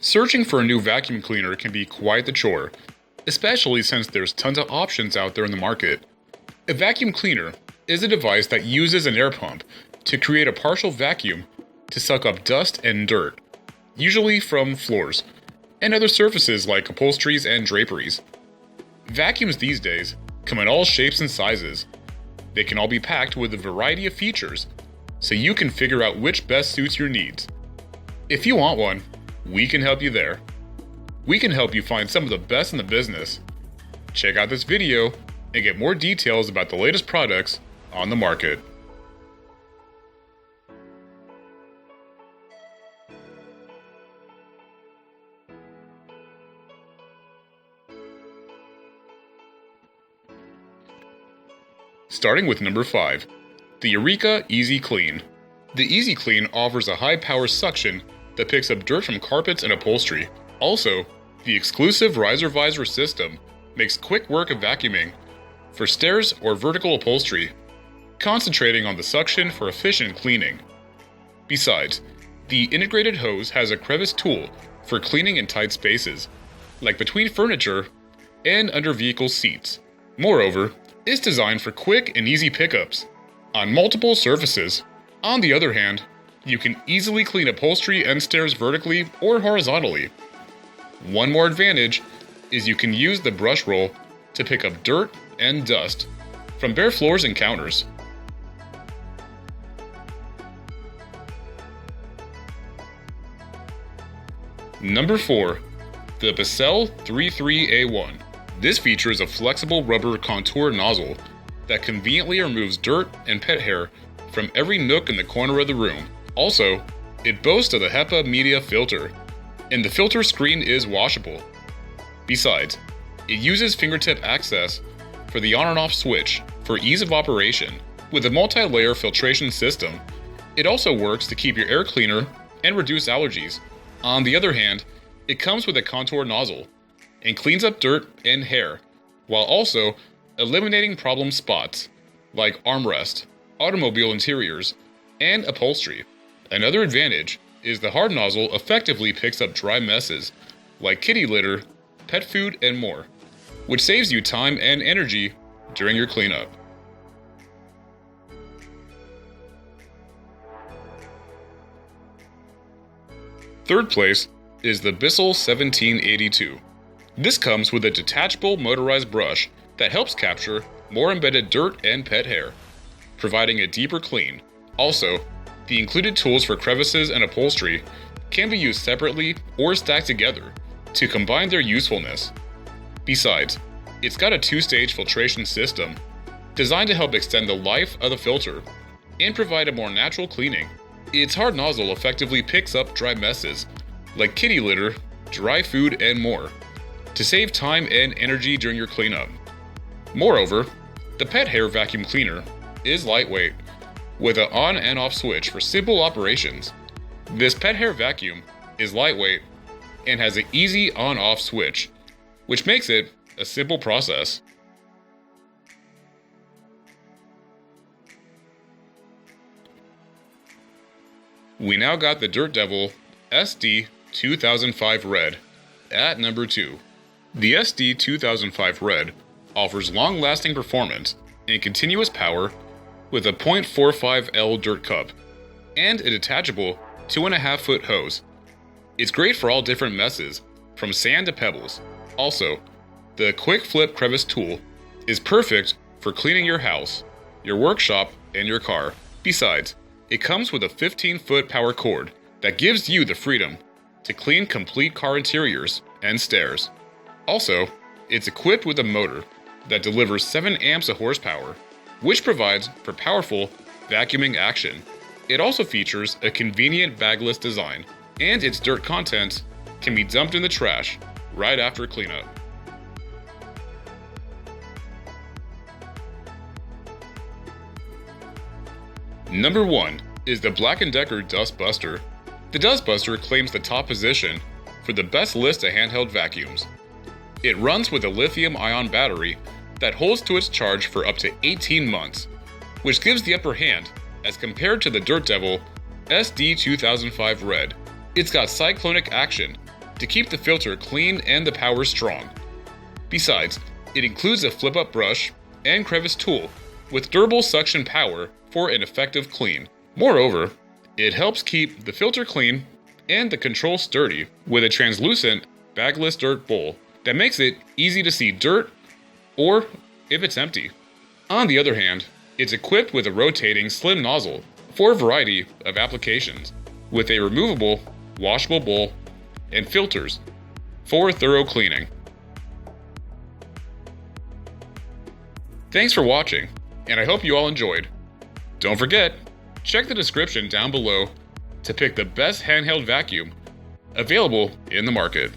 Searching for a new vacuum cleaner can be quite the chore, especially since there's tons of options out there in the market. A vacuum cleaner is a device that uses an air pump to create a partial vacuum to suck up dust and dirt, usually from floors, and other surfaces like upholsteries and draperies. Vacuums these days come in all shapes and sizes. They can all be packed with a variety of features, so you can figure out which best suits your needs. If you want one, we can help you there. We can help you find some of the best in the business. Check out this video and get more details about the latest products on the market. Starting with number 5, the Eureka EasyClean. The EasyClean offers a high-power suction that picks up dirt from carpets and upholstery. Also, the exclusive riser visor system makes quick work of vacuuming for stairs or vertical upholstery, concentrating on the suction for efficient cleaning. Besides, the integrated hose has a crevice tool for cleaning in tight spaces, like between furniture and under vehicle seats. Moreover, it's designed for quick and easy pickups on multiple surfaces. On the other hand, you can easily clean upholstery and stairs vertically or horizontally. One more advantage is you can use the brush roll to pick up dirt and dust from bare floors and counters. Number 4, the Bissell 33A1. This features a flexible rubber contour nozzle that conveniently removes dirt and pet hair from every nook in the corner of the room. Also, it boasts of the HEPA media filter, and the filter screen is washable. Besides, it uses fingertip access for the on and off switch for ease of operation. With a multi-layer filtration system, it also works to keep your air cleaner and reduce allergies. On the other hand, it comes with a contour nozzle and cleans up dirt and hair, while also eliminating problem spots like armrest, automobile interiors, and upholstery. Another advantage is the hard nozzle effectively picks up dry messes like kitty litter, pet food, and more, which saves you time and energy during your cleanup. Third place is the Bissell 1782. This comes with a detachable motorized brush that helps capture more embedded dirt and pet hair, providing a deeper clean. Also, the included tools for crevices and upholstery can be used separately or stacked together to combine their usefulness. Besides, it's got a 2-stage filtration system designed to help extend the life of the filter and provide a more natural cleaning. Its hard nozzle effectively picks up dry messes like kitty litter, dry food, and more, to save time and energy during your cleanup. Moreover, the pet hair vacuum cleaner is lightweight, with an on and off switch for simple operations. This pet hair vacuum is lightweight and has an easy on-off switch, which makes it a simple process. We now got the Dirt Devil SD 2005 Red at number 2. The SD 2005 Red offers long-lasting performance and continuous power with a 0.45L dirt cup and a detachable 2.5-foot hose. It's great for all different messes, from sand to pebbles. Also, the quick flip crevice tool is perfect for cleaning your house, your workshop, and your car. Besides, it comes with a 15-foot power cord that gives you the freedom to clean complete car interiors and stairs. Also, it's equipped with a motor that delivers 7 amps of horsepower, which provides for powerful vacuuming action. It also features a convenient bagless design, and its dirt content can be dumped in the trash right after cleanup. Number 1 is the Black & Decker Dustbuster. The Dustbuster claims the top position for the best list of handheld vacuums. It runs with a lithium-ion battery that holds to its charge for up to 18 months, which gives the upper hand as compared to the Dirt Devil SD 2005 Red. It's got cyclonic action to keep the filter clean and the power strong. Besides, it includes a flip-up brush and crevice tool with durable suction power for an effective clean. Moreover, it helps keep the filter clean and the control sturdy with a translucent, bagless dirt bowl that makes it easy to see dirt or if it's empty. On the other hand, it's equipped with a rotating slim nozzle for a variety of applications, with a removable, washable bowl and filters for thorough cleaning. Thanks for watching, and I hope you all enjoyed. Don't forget, check the description down below to pick the best handheld vacuum available in the market.